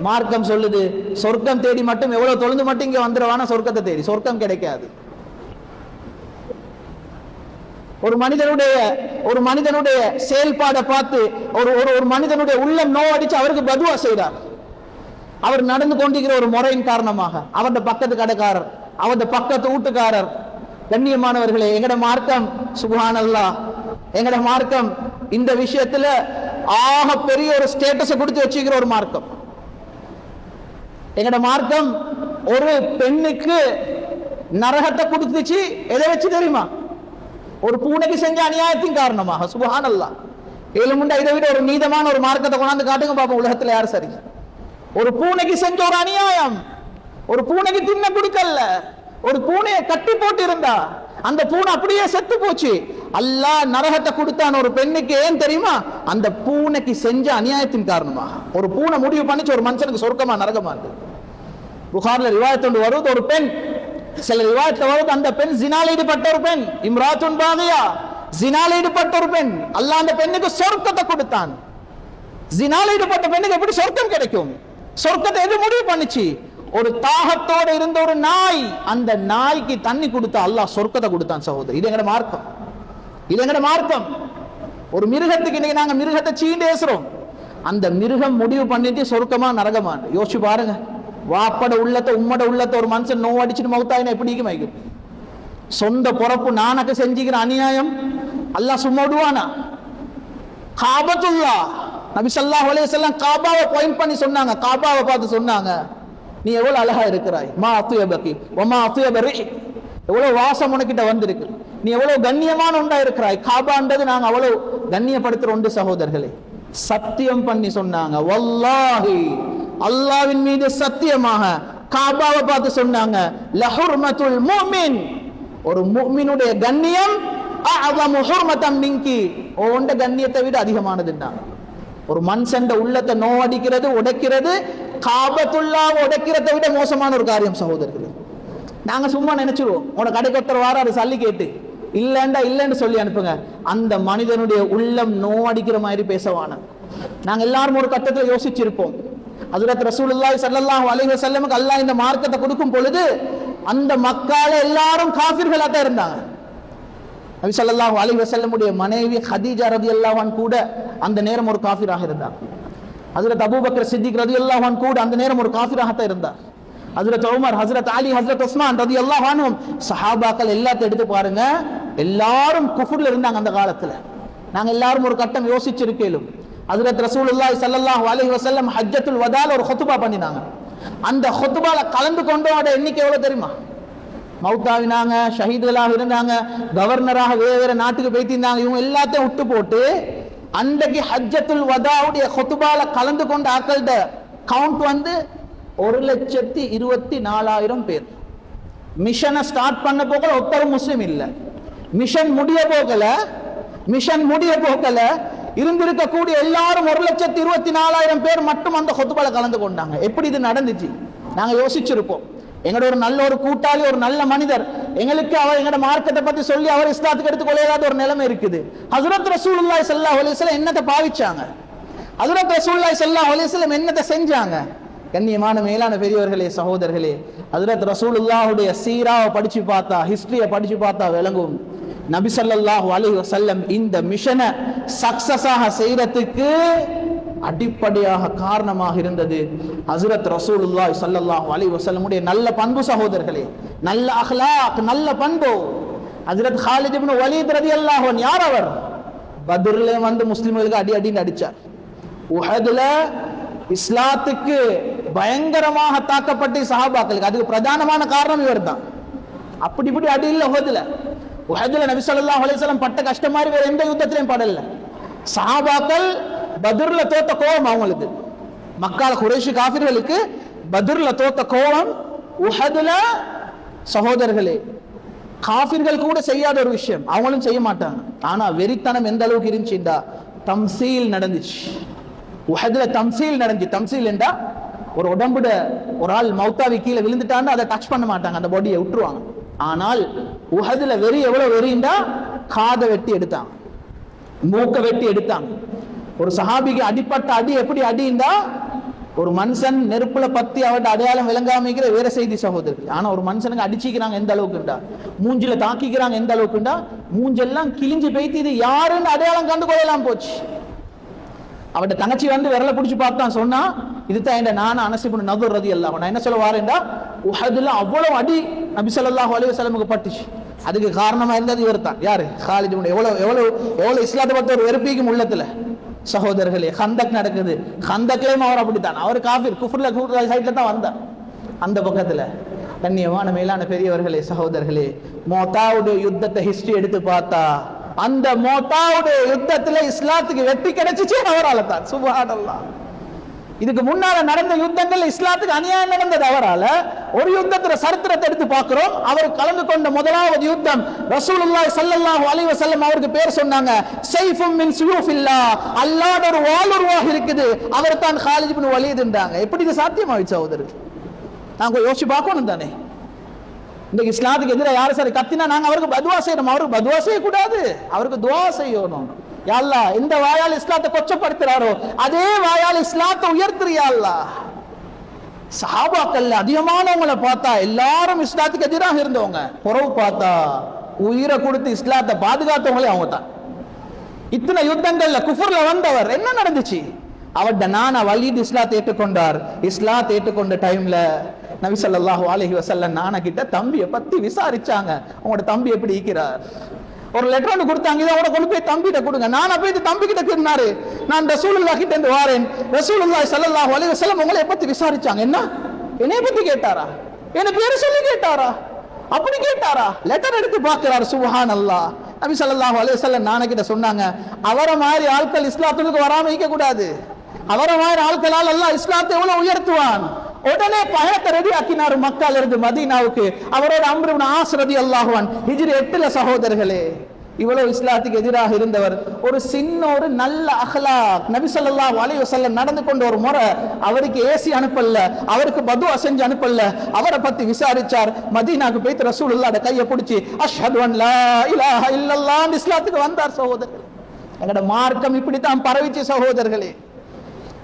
மார்க்கம் சொல்லுது சொர்க்கம் தேடி மட்டும் எவ்வளவு தொழுந்து மட்டும் இங்க வந்துருவான, சொர்க்கத்தை தேடி சொர்க்கம் கிடைக்காது. ஒரு மனிதனுடைய செயல்பாடை பார்த்து ஒரு மனிதனுடைய உள்ளம் நோவடிச்சு அவருக்கு பதுவா செய்தார். அவர் நடந்து கொண்டிருக்கிற ஒரு முறையின் காரணமாக அவருடைய பக்கத்து கடைக்காரர், அவருடைய பக்கத்து வீட்டுக்காரர், கண்ணியமானவர்களே, எங்கட மார்க்கம் சுப்ஹானல்லாஹ், எங்கட மார்க்கம் இந்த விஷயத்துல ஆக பெரிய ஒரு ஸ்டேட்டஸை கொடுத்து வச்சுக்கிற ஒரு மார்க்கம். எங்கட மார்க்கம் ஒரு பெண்ணுக்கு நரகத்தை கொடுத்துச்சு, எதை வச்சு தெரியுமா? ஒரு பூனைக்கு செஞ்ச அநியாயத்தின் காரணமாக. சுப்ஹானல்லாஹ், ஏழுமுண்டா இதை விட ஒரு நீதமான ஒரு மார்க்கத்தை கொண்டாந்து காட்டுங்க பாப்போம், உலகத்துல யார் சரி? ஒரு பூனைக்கு செஞ்ச ஒரு அநியாயம், ஒரு பூனைக்கு தின்ன கொடுக்கல, ஒரு பூனையை கட்டி போட்டு இருந்தா அந்த பூனை அப்படியே செத்து போச்சு, அல்லாஹ் நரகத்தை கொடுத்தான் ஒரு பெண்ணுக்கு. ஏன் தெரியுமா? அந்த பூனைக்கு செஞ்ச அநியாயத்தின் காரணமாக. ஒரு பூனை முடிவு பண்ணிச்சு ஒரு மனுஷனுக்கு சொர்க்கமா நரகமா இருக்கு. புகார்ல ரிவாயத்து வருது, ஒரு பெண், சில ரிவாயத்துல வருது அந்த பெண் ஜினால ஈடுபட்ட ஒரு பெண், இம்ராத்துன் பாகியா, ஜினால ஈடுபட்ட ஒரு பெண், அல்லாஹ் அந்த பெண்ணுக்கு சொர்க்கத்தை கொடுத்தான். ஜினால ஈடுபட்ட பெண்ணுக்கு எப்படி சொர்க்கம் கிடைக்கும்? சொர்க்கத்தை எது முடிவு பண்ணுச்சு? ஒரு தாகத்தோடு இருந்த ஒரு நாய், அந்த நாய்க்கு தண்ணி கொடுத்தா அல்லாஹ் சொர்க்கத்தை கொடுத்தான். சகோதரர், இது எங்கட மார்க்கம், இது எங்கட மார்க்கம். ஒரு மிருகத்துக்கு இன்னைக்கு நாங்க மிருகத்தை சீண்டு ஏசுறோம், அந்த மிருகம் முடிவு பண்ணிட்டு சொர்க்கமா நரகமான். யோசிச்சு பாருங்க, வாப்பட உள்ளத்தை உம்மட உள்ளத்தை ஒரு மனுஷன் நோவு அடிச்சுட்டு மௌத்தாயினா எப்படி வைக்கும்? சொந்த பொறப்பு நானக்கு செஞ்சுக்கிற அநியாயம் அல்லாஹ் சும்மா விடுவானா? காபத்துல்லா, நபி ஸல்லல்லாஹு அலைஹி வஸல்லம் காபாவை பாயிண்ட் பண்ணி சொன்னாங்க, காபாவை பார்த்து சொன்னாங்க, நீ எவ்வளவு அழகா இருக்கிறாய், மா அத்யபகி வமா அத்யப ரிஹ், எவ்வளவு வாசம் உனக்கிட்ட வந்திருக்கு, நீ எவ்வளவு கண்ணியமான ஒன்றா இருக்கிறாய். காபான்றது நாங்க அவ்வளவு கண்ணியப்படுத்துற ஒன்று சகோதரர்களே. சத்தியம் பண்ணி சொன்னாங்க, வல்லாஹி, அல்லாஹ்வின் மீது சத்தியமாக, காபாவை பார்த்து சொன்னாங்க, லஹுர்மத்துல் முஃமின், ஒரு முஃமினுடைய கண்ணியம் அஅஸமு ஹுர்மதன் மின்கி, உன்ட கண்ணியத்தை விட அதிகமானதுன்னா. ஒரு மனுஷன் உள்ளத்தை நோவடிக்கிறது, உடைக்கிறது, காபத்துல்லாஹ் உடைக்கிறதை விட மோசமான ஒரு காரியம் சகோதரர்களே. நாங்க சும்மா நினைச்சிருவோம், உன கடைக்கு ஒருத்தர் வாராரு சல்லி கேட்டு, இல்லைண்டா இல்லைன்னு சொல்லி அனுப்புங்க. அந்த மனிதனுடைய உள்ளம் நோவடிக்கிற மாதிரி பேசவான. நாங்க எல்லாரும் ஒரு கட்டத்தில் யோசிச்சிருப்போம், ஹஜ்ரத் ரசூலுல்லாஹி ஸல்லல்லாஹு அலைஹி வஸல்லமுக்கு அல்லாஹ் இந்த மார்க்கத்தை கொடுக்கும் பொழுது அந்த மக்கால எல்லாரும் காஃபிர்களா தான் இருந்தாங்க. நபி ஸல்லல்லாஹு அலைஹி வஸல்லமுடைய மனைவி ஹதீஜா ரலியல்லாஹு அன்ஹா கூட அந்த நேரம் ஒரு காஃபிராக இருந்தார். ஹஜ்ரத் அபூபக்கர் சித்திக் ரலியல்லாஹு அன்ஹு கூட அந்த நேரம் ஒரு காஃபிராக தான் இருந்தார். ஹஜ்ரத் உமர், ஹஜ்ரத் அலி, ஹஜ்ரத் உஸ்மான் ரலியல்லாஹு அன்ஹும், சஹாபாக்கள் எல்லாத்தையும் எடுத்து பாருங்க, எல்லாரும் குஃப்ர்ல இருந்தாங்க அந்த காலத்துல. நாங்க எல்லாரும் ஒரு கட்டம் யோசிச்சிருக்கேலும், ஹஜ்ரத் ரசூலுல்லாஹி ஸல்லல்லாஹு அலைஹி வஸல்லம் ஹஜ்ஜத்துல் வதால ஒரு ஹுத்பா பண்ணினாங்க. அந்த ஹுத்பால கலந்து கொண்டோட எண்ணிக்கை எவ்வளவு தெரியுமா? மௌத்தாவினாங்க, ஷஹீதுகளாக இருந்தாங்க, கவர்னராக வேற நாட்டுக்கு போய்த்திருந்தாங்க. இவங்க எல்லாத்தையும் விட்டு போட்டு அன்றைக்கு ஹஜ்ஜத்துல் வதாவுடைய ஹுத்பால கலந்து கொண்ட ஆட்களோட கவுண்ட் வந்து 1,24,000 பேர். மிஷனை ஸ்டார்ட் பண்ண போகல ஒருத்தரும் முஸ்லிம் இல்ல. மிஷன் முடிய போகல இருந்திருக்கக்கூடிய எல்லாரும் 1,24,000 பேர் மட்டும் அந்த ஹுத்பால கலந்து கொண்டாங்க. எப்படி இது நடந்துச்சு? நாங்க யோசிச்சிருப்போம். எங்களோட ஒரு நல்ல ஒரு கூட்டாளி, ஒரு நல்ல மனிதர், எங்களுக்கு அவர் எங்களோட மார்க்கத்தை பத்தி சொல்லி அவர் இஸ்லாத்துக்கு எடுத்துக்கொள்ளாத ஒரு நிலைமை இருக்குது. ஹஜ்ரத் ரசூலுல்லாஹி ஸல்லல்லாஹு அலைஹி வஸல்லம் என்னத்தை பாவிச்சாங்க? ஹஜ்ரத் ரசூலுல்லாஹி ஸல்லல்லாஹு அலைஹி வஸல்லம் என்னத்தை செஞ்சாங்க? கண்ணியமான மேலான பெரியவர்களே, சகோதரர்களே, ஹஜ்ரத் ரசூலுல்லாஹுடைய சீராவை படிச்சு பார்த்தா, ஹிஸ்டரியை படிச்சு பார்த்தா விளங்கும். நபி ஸல்லல்லாஹு அலைஹி வஸல்லம் இந்த மிஷனை சக்சஸாக செய்யறதுக்கு அடிப்படையாக காரணமாக இருந்தது ஹஜ்ரத் ரசூலுல்லாஹி ஸல்லல்லாஹு அலைஹி வஸல்லமுடைய நல்ல பண்பு. சகோதரர்களே, நல்ல அக்லாக், நல்ல பண்பு. ஹஜ்ரத் காலித் இப்னு வலீத் ரலியல்லாஹு அன்ஹு யார்? அவர் பத்ர்ல வந்து முஸ்லிம்களுக்கு அடி அடின்னு அடிச்சார். உஹதுல இஸ்லாத்துக்கு பயங்கரமாக தாக்கப்பட்ட சஹாபாக்களுக்கு அதுக்கு பிரதானமான காரணம் இவர் தான். அப்படி இப்படி அடி இல்ல. உஹதுல நபி ஸல்லல்லாஹு அலைஹி வஸல்லம் பட்ட கஷ்டம் மாதிரி வேற எந்த யுத்தத்திலையும் படல. சஹாபாக்கள் பத்ர்ல தோத்த கோபம் அவங்களுக்கு, மக்கால குறைஷி காஃபிர்களுக்கு பத்ர்ல தோத்த கோபம். உஹதுல சகோதரர்களே, காஃபிர்கள் கூட செய்யாத ஒரு விஷயம் அவங்களும் செய்ய மாட்டாங்க. ஆனா வெறித்தனம் எந்த அளவுக்கு இருந்துச்சுண்டா தம்சீல் நடந்துச்சு. உஹதுல தம்சீல் நடந்துச்சு. தம்சீல் என்றா ஒரு உடம்புட ஒரு ஆள் மௌத்தாவி கீழே விழுந்துட்டான்னு அதை டச் பண்ண மாட்டாங்க, அந்த பாடியை விட்டுருவாங்க. ஆனால் உஹதுல வெறி எவ்வளவு வெறிண்டா காதை வெட்டி எடுத்தாங்க, மூக்க வெட்டி எடுத்தாங்க. ஒரு சஹாபிக்கு அடிப்பட்ட அடி எப்படி அடிண்டா, ஒரு மனுஷன் நெருப்புல பத்தி அவர்கிட்ட அடையாளம் விளங்காமிக்கிற வேற செய்தி சகோதரர். ஆனா ஒரு மனுஷனுக்கு அடிச்சிக்கிறாங்க எந்த அளவுக்குண்டா, மூஞ்சில தாக்கிக்கிறாங்க எந்த அளவுக்குண்டா, மூஞ்செல்லாம் கிழிஞ்சு போய்த்து இது யாருன்னு அடையாளம் கண்டு கொள்ளலாம் போச்சு. அவட தங்கச்சி வந்து விரல பிடிச்சு பார்த்தான், சொன்னா இதுதான் என் நானா அனஸ் இப்னு நதுர் ரலியல்லாஹு அன்ஹு. நான் என்ன சொல்ல வாரேன்டா, உஹதுல அவ்வளவு அடி நபி ஸல்லல்லாஹு அலைஹி வஸல்லமுக்கு பட்டுச்சு. அதுக்கு காரணமா இருந்தது இவர் தான். யாரு? காலித் இப்னு. எவ்வளவு இஸ்லாத்தை பத்தி ஒரு வெறுப்பிக்கும் உள்ளத்துல. சகோதரர்களே, கந்தக் நடக்குது, கந்தக்லயும் அவர் அப்படித்தான். அவர் காஃபிர், குஃப்ர்ல சைட்ல தான் வந்தார். அந்த பக்கத்துல கண்ணியமான மேலான பெரியவர்களே, சகோதரர்களே, மோத்தாவுடைய யுத்தத்தை ஹிஸ்டரி எடுத்து பார்த்தா அந்த மோத்தாவுடைய யுத்தத்துல இஸ்லாத்துக்கு வெற்றி கிடைச்சிச்சு அவரால் தான். சுப்ஹானல்லாஹ். இதுக்கு முன்னால நடந்த யுத்தங்கள் இஸ்லாத்துக்கு அநியாயம் நடந்தது அவரால. ஒரு யுத்தத்துல சரித்திரத்தை எடுத்து பார்க்கிறோம். அவர் கலந்து கொண்ட முதலாவது யுத்தம் ரசூலுல்லாஹி ஸல்லல்லாஹு அலைஹி வஸல்லம் அவருக்கு பேர் சொன்னாங்க ஸைஃபும் மின் ஸுயூஃபில்லாஹ், அல்லாஹ்வோட ஒரு வாள் உருவாக இருக்குது, அவர் தான் காலித் இப்னு வலீத் என்றாங்க. எப்படி இது சாத்தியமாயிச்சு சகோதரர்? நாங்க யோசிச்சு பார்க்கணும் தானே. இந்த இஸ்லாத்துக்கு எதிராக யாரும் சரி கத்தினா நாங்க அவருக்கு பதுவா செய்யணும். அவருக்கு பதுவா செய்யக்கூடாது, அவருக்கு துவா செய்யணும். யா அல்லாஹ், எந்த வாயால் இஸ்லாத்தை கொச்சப்படுத்துறாரோ அதே வாயால் இஸ்லாத்தை உயர்த்துறியா அல்லாஹ். சஹாபாக்கள்ல அதிகமானவங்களை பார்த்தா எல்லாரும் இஸ்லாத்துக்கு எதிராக இருந்தவங்க, குறவு பார்த்தா உயிரை கொடுத்து இஸ்லாத்தை பாதுகாத்தவங்களே அவங்க தான். இத்தனை யுத்தங்கள்ல குஃப்ர்ல வந்தவர் என்ன நடந்துச்சு? அவர்ட நானா வலீத் இஸ்லாத்தை ஏற்றுக்கொண்டார். இஸ்லாத்தை ஏற்றுக்கொண்ட டைம்ல நபி ஸல்லல்லாஹு அலைஹி வஸல்லம் நானா கிட்ட தம்பியை பத்தி விசாரிச்சாங்க. உங்களோட தம்பி எப்படி இருக்கிறார்? ஒரு லெட்டர் ஒன்று கொடுத்தாங்க, இதை அவரை கொண்டு போய் தம்பிகிட்ட கொடுங்க. நானா போய் தம்பி கிட்ட சொன்னாரு, நான் ரசூலுல்லாஹ் கிட்ட இருந்து வாரேன். ரசூலுல்லாஹி ஸல்லல்லாஹு அலைஹி வஸல்லம் உங்களை பத்தி விசாரிச்சாங்க. என்ன? என்னைய பத்தி கேட்டாரா? என்ன பேரு சொல்லி கேட்டாரா? அப்படி கேட்டாரா? லெட்டர் எடுத்து பார்க்கிறார். சுப்ஹானல்லாஹ். நபி ஸல்லல்லாஹு அலைஹி வஸல்லம் நானா கிட்ட சொன்னாங்க, அவரை மாதிரி ஆட்கள் இஸ்லாத்துக்கு வராம இருக்க கூடாது. அவரை மாதிரி ஆட்களால் அல்லாஹ் இஸ்லாத்தை எவ்வளவு உயர்த்துவான். உடனே பயணத்தை ரெடி ஆக்கினார் மக்கால இருந்து மதீனாவுக்கு. அவரோட அம்ர் இப்னு ஆஸ் ரலியல்லாஹு அன்ஹு ஹிஜ்ரி 8ல சகோதரர்களே இவ்வளவு இஸ்லாத்துக்கு எதிராக இருந்தவர் ஒரு சின்ன ஒரு நல்ல அஹ்லாக் நபி ஸல்லல்லாஹு அலைஹி வஸல்லம் நடந்து கொண்ட ஒரு முறை, அவருக்கு ஏசி அனுப்பல, அவருக்கு பதுவா செஞ்சு அனுப்பல, அவரை பத்தி விசாரிச்சார். மதீனாக்கு போய் ரசூலுல்லாஹ்ட கையை பிடிச்சி அஷ்ஹது அன் லா இலாஹ இல்லல்லாஹ் இஸ்லாத்துக்கு வந்தார். சகோதரர்களே, எங்கட மார்க்கம் இப்படித்தான் பரவிச்சு. சகோதரர்களே,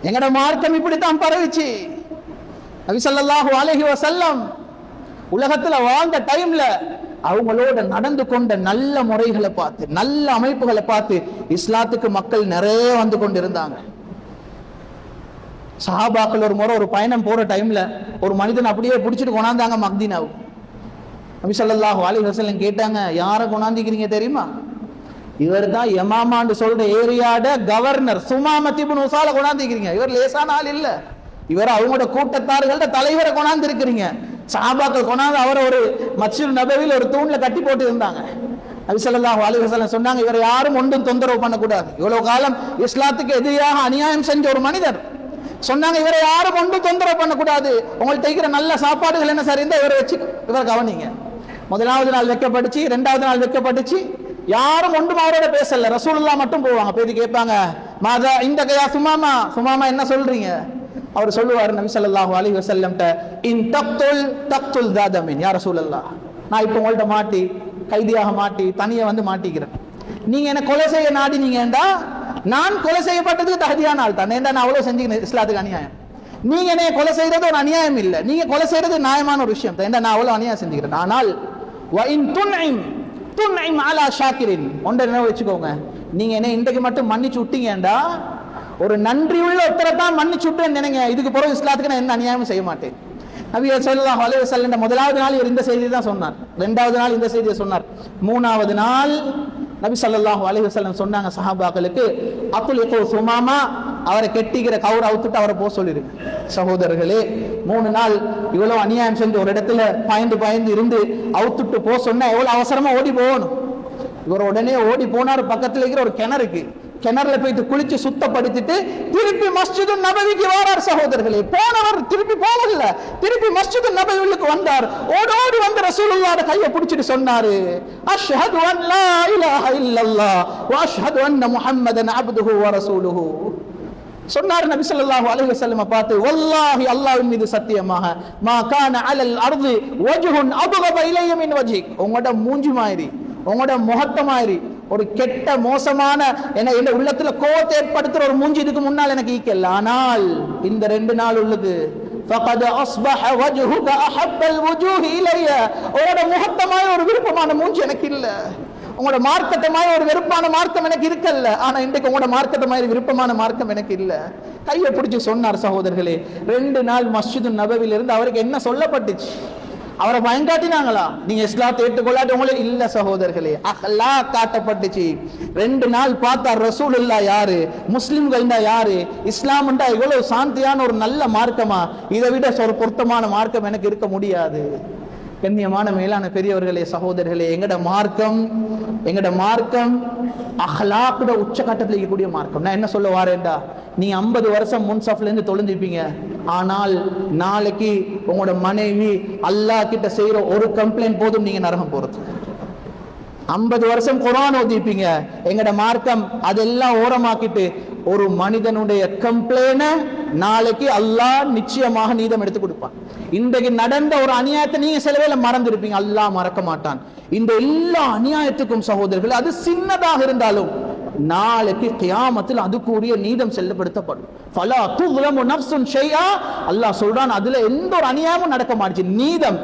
எங்கட மார்க்கம் இப்படித்தான் பரவிச்சு. நபி ஸல்லல்லாஹு அலைஹி வஸல்லம் உலகத்துல வாழ்ந்த டைம்ல அவங்களோட நடந்து கொண்ட நல்ல முறைகளை பார்த்து, நல்ல அமைப்புகளை பார்த்து இஸ்லாத்துக்கு மக்கள் நிறைய வந்து கொண்டிருந்தாங்க. சஹாபாக்கள் ஒரு முறை ஒரு பயணம் போற டைம்ல ஒரு மனிதன் அப்படியே பிடிச்சிட்டு கொண்டாந்தாங்க மதீனாவுக்கு. நபி ஸல்லல்லாஹு அலைஹி வஸல்லம் கேட்டாங்க, யாரை கொண்டாந்திக்கிறீங்க தெரியுமா? இவர் தான் யமாமான்னு சொல்ற ஏரியாட கவர்னர் சுமாமத் இப்னு உசால கொண்டாந்திக்கிறீங்க. இவர் லேசான ஆள் இல்ல, இவர் அவங்களோட கூட்டத்தார்கள்ட்ட தலைவரை கொண்டாந்து இருக்கிறீங்க. சஹாபாக்கள் கொண்டாந்து அவரை ஒரு மஸ்ஜித் நபவியில் ஒரு தூண்ல கட்டி போட்டு இருந்தாங்க. நபி ஸல்லல்லாஹு அலைஹி வஸல்லம் சொன்னாங்க, இவரை யாரும் ஒன்றும் தொந்தரவு பண்ணக்கூடாது. இவ்வளவு காலம் இஸ்லாத்துக்கு எதிராக அநியாயம் செஞ்ச ஒரு மனிதர் சொன்னாங்க, இவரை யாரும் ஒன்றும் தொந்தரவு பண்ணக்கூடாது. உங்கள்ட்ட இருக்கிற நல்ல சாப்பாடுகள் என்ன சார் இருந்தா இவரை வச்சு இவர் கவனிங்க. முதலாவது நாள் வைக்கப்பட்டுச்சு, இரண்டாவது நாள் வைக்கப்பட்டுச்சு. யாரும் ஒன்றும் அவரோட பேசல. ரசூலுல்லாஹ் மட்டும் போவாங்க, போய் கேட்பாங்க, மாதா இந்த கையா சுமாமா, சுமாமா என்ன சொல்றீங்க? அவர் சொல்லுவார் நபி ஸல்லல்லாஹு அலைஹி வஸல்லம், இன் தக்துல் தக்துல் தாதமின் யா ரசூலல்லாஹ், நான் இப்போ உங்கள்ட்ட மாட்டி கைதியாக மாட்டி தனியா வந்து மாட்டிக்கிறேன். நீங்க என்ன கொலை செய்ய நாடினீங்கடா, நான் கொலை செய்யப்பட்டதுக்கு தகுதியான ஆள் தான். ஏன்டா நான் அவ்வளவு செஞ்சீங்க இஸ்லாத்துக்கு அநியாயம். நீங்க என்ன கொலை செய்யறது ஒரு அநியாயம் இல்ல, நீங்க கொலை செய்யறது நியாயமான ஒரு விஷயம் தான். ஏன்டா நான் அவ்வளவு அநியாயம் செஞ்சுக்கிறேன். ஆனால் வ இன் துன்இம் துன்இம் அலா ஷாக்கிரின், ஒன்றை நினைவு வச்சுக்கோங்க, நீங்க என்ன இன்றைக்கு மட்டும் மன்னிச்சு விட்டீங்கடா, ஒரு நன்றி உள்ள ஒருத்தரை தான் மன்னிச்சு விட்டேன்னு நினைங்க, இதுக்கு பிறகு இஸ்லாத்துக்கு நான் என்ன அநியாயமும் செய்ய மாட்டேன். நபி ஸல்லல்லாஹு அலைஹி வஸல்லம் முதலாவது நாள் இந்த செய்தியை தான் சொன்னார், இரண்டாவது நாள் இந்த செய்தியை சொன்னார், மூணாவது நாள் நபி ஸல்லல்லாஹு அலைஹி வஸல்லம் சொன்னாங்க சஹாபாக்களுக்கு, அத்லிகு சுமாமா, அவரை கெட்டிக்கிற கவுர அவுத்துட்டு அவரை போக சொல்லிருக்கு. சகோதரர்களே, 3 நாள் இவ்வளவு அநியாயம் செஞ்சு ஒரு இடத்துல பயந்து பயந்து இருந்து அவுத்துட்டு போக சொன்னா எவ்வளவு அவசரமா ஓடி போகணும். இவர் உடனே ஓடி போனார். பக்கத்துல இருக்கிற ஒரு கிணறுக்கு, கிணறுல போயிட்டு குளிச்சு சுத்தப்படுத்திட்டு திருப்பி மஸ்ஜிது நபவிக்கு வரார். சகோதரர்களே, போனவர் திருப்பி போகல, திருப்பி மஸ்ஜிது நபவிக்கு வந்தார். ஓடோடி வந்து ரசூலுல்லாஹ்ட கையை பிடிச்சிட்டு சொன்னாரு, அஷ்ஹது அன் லா இலாஹ இல்லல்லாஹ் வ அஷ்ஹது அன்ன முஹம்மதன் அப்துஹு வ ரசூலுஹு. சொன்னார் நபி ஸல்லல்லாஹு அலைஹி வஸல்லம் பார்த்து, வல்லாஹி அல்லாஹ்வின் மீது சத்தியமாக, மா கான அலல் அர்தி வஜ்ஹுன் அப்கப இலைய மின் வஜ்ஹிக், உங்களோட மூஞ்சி மாதிரி, உங்களோட முகத்த மாதிரி ஒரு கெட்ட மோசமான என்ன உள்ளத்துல கோபத்தை ஏற்படுத்துற ஒரு மூஞ்சி இதுக்கு முன்னால் எனக்கு ஈக்கல. ஆனால் இந்த 2 நாள் உள்ளது, فقد اصبح وجهك احب الوجوه الي, உங்களோட முகத்தமாய் ஒரு விருப்பமான மூஞ்சி எனக்கு இல்ல, உங்களோட மார்க்கத்தமாய் ஒரு வெறுப்பான மார்க்கம் எனக்கு இருக்கல்ல, ஆனா இன்றைக்கு உங்களோட மார்க்கத்தமாய் விருப்பமான மார்க்கம் எனக்கு இல்ல. கையை பிடிச்சு சொன்னார். சகோதரர்களே, 2 நாள் மஸ்ஜிது நபவில இருந்து அவருக்கு என்ன சொல்லப்பட்டுச்சு? அவரை பயங்காட்டினாங்களா? நீங்க இஸ்லாத்தை ஏற்றுக்கொள்ளாட்டி உங்களுக்கு இல்ல. சகோதரர்களே, அஹ்லாக் காட்டப்பட்டுச்சு. 2 நாள் பார்த்தார் ரசூலுல்லாஹ் யாரு, முஸ்லிம்கள் யாரு, இஸ்லாம்ண்டா இவ்வளவு சாந்தியான ஒரு நல்ல மார்க்கமா, இதை விட ஒரு பொருத்தமான மார்க்கம் எனக்கு இருக்க முடியாது. கண்ணியமான மேலான பெரியவர்களே, சகோதரர்களே, எங்கட மார்க்கம் அஹ்லாக்குட உச்சகட்டத்தில் இருக்கக்கூடிய மார்க்கம். நான் என்ன சொல்ல வாரேன்டா, நீ 50 வருஷம் முன்சஃப்ல இருந்து தொழுந்திருப்பீங்க, ஆனால் நாளைக்கு உங்களோட மனைவி அல்லாஹ் கிட்ட செய்யற ஒரு கம்ப்ளைண்ட் போதும் நீங்க நரகம் போறது. 50 வருஷம் குர்ஆன் ஓதிப்பீங்க, எங்கட மார்க்கம் அதெல்லாம் ஓரமாக்கிட்டு ஒரு மனிதனுடைய கம்ப்ளைண்ட நாளைக்கு அல்லாஹ் நிச்சயமாக நீதம் எடுத்து கொடுப்பான். இன்றைக்கு நடந்த ஒரு அநியாயத்தை நீங்க சில வேளை மறந்திருப்பீங்க, அல்லாஹ் மறக்க மாட்டான். இந்த எல்லா அநியாயத்துக்கும் சகோதரர்கள், அது சின்னதாக இருந்தாலும் நாளைக்கு கியாமத்தில் அதுக்குரிய நீதம் செல்லப்படுத்தப்படும். ஃபலா துظلم نفس شيئا, அல்லாஹ் சொல்றான், அதுல எந்த ஒரு அநியாயமும் நடக்க மாட்டுச்சு. நீதம்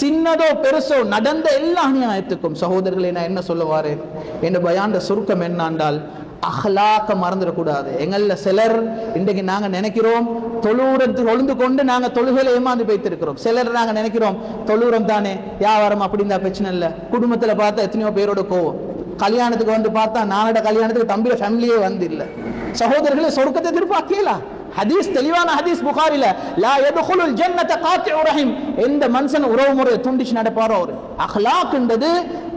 சின்னதோ பெருசோ நடந்த எல்லா அநியாயத்துக்கும். சகோதரர்களே, நான் என்ன சொல்லுவாரு, என் பயான்ட சுருக்கம் என்னண்டால், அஹ்லாக்க மறந்துடக்கூடாது. எங்கள்ல சிலர் இன்றைக்கு நாங்க நினைக்கிறோம் தொழுறத்துக்கு ஒழுந்து கொண்டு நாங்க தொழுகையில ஏமாந்து போய்த்திருக்கிறோம். சிலர் நாங்க நினைக்கிறோம் தொழுறம் தானே, வியாபாரம் அப்படிந்தா பிரச்சனை இல்லை. குடும்பத்துல பார்த்தா எத்தனையோ பேரோட கோவம், கல்யாணத்துக்கு வந்து பார்த்தா நானோட கல்யாணத்துக்கு தம்பியோட ஃபேமிலியே வந்து இல்ல. சகோதரர்களே, சொர்க்கத்தை எதிர்பார்க்கலாம். ஹதீஸ், தெளிவான ஹதீஸ் புகாரில, லா யதுகுலுல் ஜன்னத காத்திஉ ரஹீம், எந்த மனுஷன் உறவு முறையை துண்டிச்சு நடப்பாரோ அவர். அஹ்லாக்ன்றது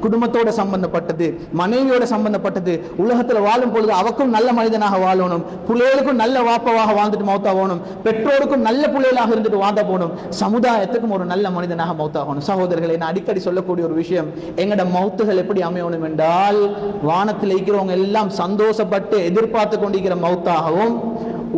குடும்பத்தோட சம்பந்தப்பட்டது, மனைவியோட சம்பந்தப்பட்டது. உலகத்துல வாழும் பொழுது அவக்கும் நல்ல மனிதனாக வாழணும், பிள்ளைகளுக்கும் நல்ல வாப்பவாக வாழ்ந்துட்டு மௌத்தாகணும், பெற்றோருக்கும் நல்ல பிள்ளைகளாக இருந்துட்டு வாழ்ந்த போகணும், சமுதாயத்துக்கும் ஒரு நல்ல மனிதனாக மௌத்தாகணும். சகோதரர்களை, நான் அடிக்கடி சொல்லக்கூடிய ஒரு விஷயம், எங்கட மௌத்துகள் எப்படி அமையணும் என்றால், வானத்தில் இருக்கிறவங்க எல்லாம் சந்தோஷப்பட்டு எதிர்பார்த்து கொண்டிருக்கிற மௌத்தாகவும்,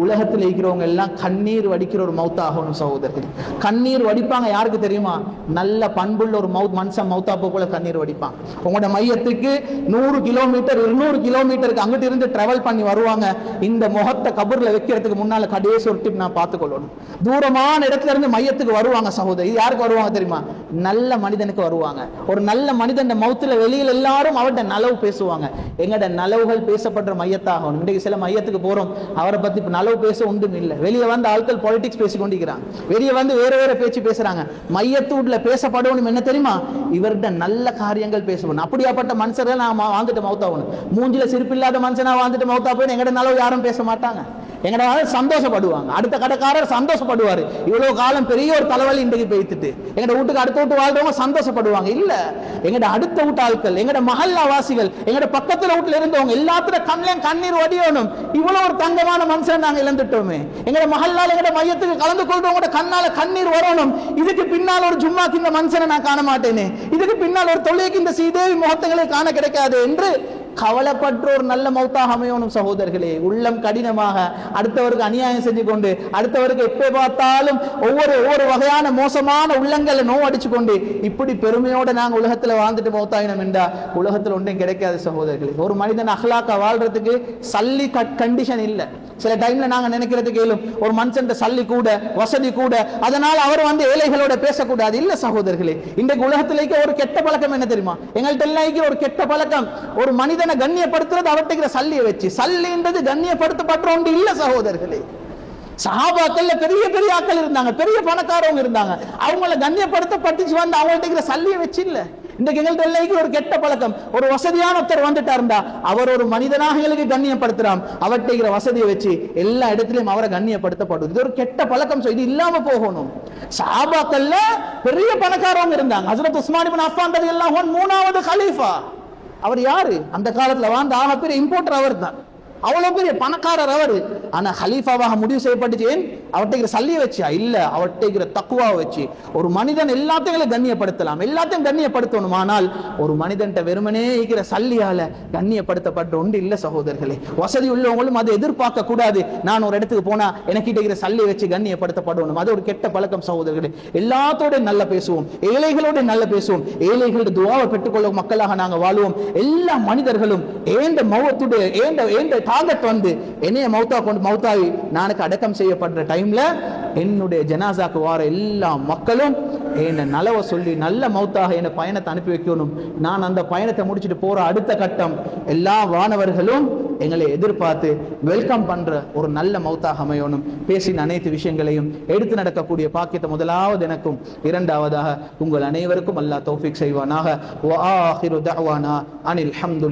உலகத்தில் இருக்கிறவங்க எல்லாம் கண்ணீர் வடிக்கிற ஒரு மௌத்தாகணும். சகோதரர்கள், கண்ணீர் வடிப்பாங்க யாருக்கு தெரியுமா? நல்ல பண்புள்ள ஒரு மனுஷன் மௌத்தாப்போ போல கண்ணீர் வடிப்பாங்க. உங்களோட மையத்துக்கு 100 கிலோமீட்டர் 200 கிலோமீட்டருக்கு அங்கிட்டு இருந்து டிராவல் பண்ணி வருவாங்க. இந்த முகத்தை கபூர்ல வைக்கிறதுக்கு முன்னால கடைசி ஒரு டிப் நான் பார்த்துக்கொள்ளணும். தூரமான இடத்துல இருந்து மையத்துக்கு வருவாங்க சகோதரி. இது யாருக்கு வருவாங்க தெரியுமா? நல்ல மனிதனுக்கு வருவாங்க. ஒரு நல்ல மனிதன் மௌத்துல வெளியில் எல்லாரும் அவர்கிட்ட நலவு பேசுவாங்க. எங்கட நலவுகள் பேசப்படுற மையத்தாகணும். இன்றைக்கு சில மையத்துக்கு போறோம், அவரை பத்தி நலவு பேச ஒன்றும் இல்லை. வெளியே வந்து ஆட்கள் பாலிடிக்ஸ் பேசி கொண்டிருக்கிறாங்க, வெளியே வந்து வேற வேற பேச்சு பேசுறாங்க. மையத்தூட்ல பேசப்படணும் என்ன தெரியுமா? இவர்கிட்ட நல்ல காரியங்கள் பேசணும். அப்படியாப்பட்ட மனுஷர்கள் நான் வாழ்ந்துட்டு மௌத்தாகணும். மூஞ்சில சிரிப்பில்லாத மனுஷனா வாழ்ந்துட்டு மௌத்தா போய் எங்கட நலவு யாரும் பேச மாட்டாங்க. எங்கட சந்தோஷப்படுவாங்க, அடுத்த கடைக்காரர் சந்தோஷப்படுவாரு. இவ்வளவு காலம் பெரிய ஒரு தலைவலி இன்றைக்கு பேய்த்துட்டு எங்கட வீட்டுக்கு அடுத்த வீட்டு வாழ்றவங்க சந்தோஷப்படுவாங்க. இல்ல, எங்கட அடுத்த வீட்டு ஆட்கள், எங்கட மஹல்லா வாசிகள், எங்கட பக்கத்துல வீட்டுல இருந்தவங்க எல்லாத்துல கண்ணிலையும் கண்ணீர் வடியணும். இவ்வளவு ஒரு தங்கமான மனுஷன் நாங்க இழந்துட்டோமே. எங்கட மஹல்லால எங்கட மையத்துக்கு கலந்து கொள்றவங்க கண்ணால கண்ணீர் வரணும். இதுக்கு பின்னால் ஒரு ஜும்மாக்கு இந்த மனுஷனை நான் காண மாட்டேனே, இதுக்கு பின்னால் ஒரு தொழிலுக்கு இந்த சீதேவி முகத்தங்களை காண கிடைக்காது என்று கவலைப்பற்ற ஒரு நல்ல மௌத்தாக அமையணும். சகோதரர்களே, உள்ளம் கடினமாக அடுத்தவருக்கு அநியாயம் செஞ்சு கொண்டு, அடுத்தவருக்கு எப்ப பார்த்தாலும் ஒவ்வொரு வகையான மோசமான உள்ளங்களை நோவடிச்சு கொண்டு, இப்படி பெருமையோட நாங்க உலகத்துல வாழ்ந்துட்டு மௌத்தாயினம் என்றா உலகத்துல ஒன்றும் கிடைக்காது. சகோதரர்களே, ஒரு மனிதன் அஹ்லாக்கா வாழ்றதுக்கு சல்லி கண்டிஷன் இல்லை. சில டைம்ல நாங்க நினைக்கிறது கேளும், ஒரு மனுஷன் சல்லி கூட, வசதி கூட, அதனால அவர் வந்து ஏழைகளோட பேசக்கூடாது. இல்ல சகோதரர்களே, இன்றைக்கு உலகத்திலேயே ஒரு கெட்ட பழக்கம் என்ன தெரியுமா? எங்கள்கிட்ட எல்லாம் ஒரு கெட்ட பழக்கம், ஒரு மனிதனை கண்ணியப்படுத்துறது அவர்கிட்ட சல்லியை வச்சு. சல்லின்றது கண்ணியப்படுத்தப்பட்ட ஒன்று இல்ல சகோதரர்களே. சஹாபாக்கள்ல பெரிய பெரிய ஆட்கள் இருந்தாங்க, பெரிய பணக்காரவங்க இருந்தாங்க, அவங்கள கண்ணியப்படுத்தப்பட்டுச்சு வந்து அவங்கள்ட்ட சல்லியை வச்சு இல்ல. இன்றைக்கு எங்கள்கிட்ட எல்லாம் ஒரு கெட்ட பழக்கம், ஒரு வசதியான ஒருத்தர் வந்துட்டா இருந்தா அவர் ஒரு மனிதனாக எங்களுக்கு கண்ணியப்படுத்துறான், அவர்கிட்ட வசதியை வச்சு எல்லா இடத்திலையும் அவரை கண்ணியப்படுத்தப்படுது. இது ஒரு கெட்ட பழக்கம். இது இல்லாம போகணும். சஹாபாக்கள்ல பெரிய பணக்காரவங்க இருந்தாங்க. ஹஜ்ரத் உஸ்மான் இப்னு அஃபான் ரலியல்லாஹு அன்ஹு 3வது கலீஃபா. அவர் யாரு? அந்த காலத்துல வாழ்ந்த ஆகப்பெரிய இம்போர்ட்டர் அவர் தான். அவ்வளவு பெரிய பணக்காரர் அவரு. ஆனா ஹலீஃபாவாக முடிவு செய்யப்பட்டுச்சு. ஏன்? அவர்கிட்ட சல்லியை வச்சா இல்ல, அவர்கிட்ட தக்குவாவை வச்சு. ஒரு மனிதன் எல்லாத்தையும் கண்ணியப்படுத்தலாம், எல்லாத்தையும் கண்ணியப்படுத்தணும். ஆனால் ஒரு மனிதன் வெறுமனே இருக்கிற சல்லியால கண்ணியப்படுத்தப்பட்ட ஒன்று இல்ல சகோதரர்களே. வசதி உள்ளவங்களும் அதை எதிர்பார்க்க கூடாது. நான் ஒரு இடத்துக்கு போனா எனக்கு இருக்கிற சல்லியை வச்சு கண்ணியப்படுத்தப்படணும். அது ஒரு கெட்ட பழக்கம் சகோதரர்களே. எல்லாத்தோட நல்ல பேசுவோம், ஏழைகளோட நல்ல பேசுவோம், ஏழைகளோட துஆவை பெற்றுக்கொள்ளும் மக்களாக நாங்க வாழுவோம். எல்லா மனிதர்களும் ஏந்த மௌத்துடைய ஏந்த டார்கெட் வந்து என்னைய மௌத்தாவி நானுக்கு அடக்கம் செய்யப்படுற டைம்ல என்னுடைய ஜனாசாக்கு வார எல்லா மக்களும் என்ன நலவை சொல்லி நல்ல மௌத்தாக என்ன பயணத்தை அனுப்பி வைக்கணும். நான் அந்த பயணத்தை முடிச்சுட்டு போற அடுத்த கட்டம் எல்லா வானவர்களும் எங்களை எதிர்பார்த்து வெல்கம் பண்ற ஒரு நல்ல மௌத்தாக அமையணும். பேசின அனைத்து விஷயங்களையும் எடுத்து நடக்கக்கூடிய பாக்கியத்தை முதலாவது எனக்கும், இரண்டாவதாக உங்கள் அனைவருக்கும் அல்லாஹ் தௌஃபீக் செய்வானாக. வ ஆகிரு தஅவானா அனில் ஹம்துலில்லாஹ்.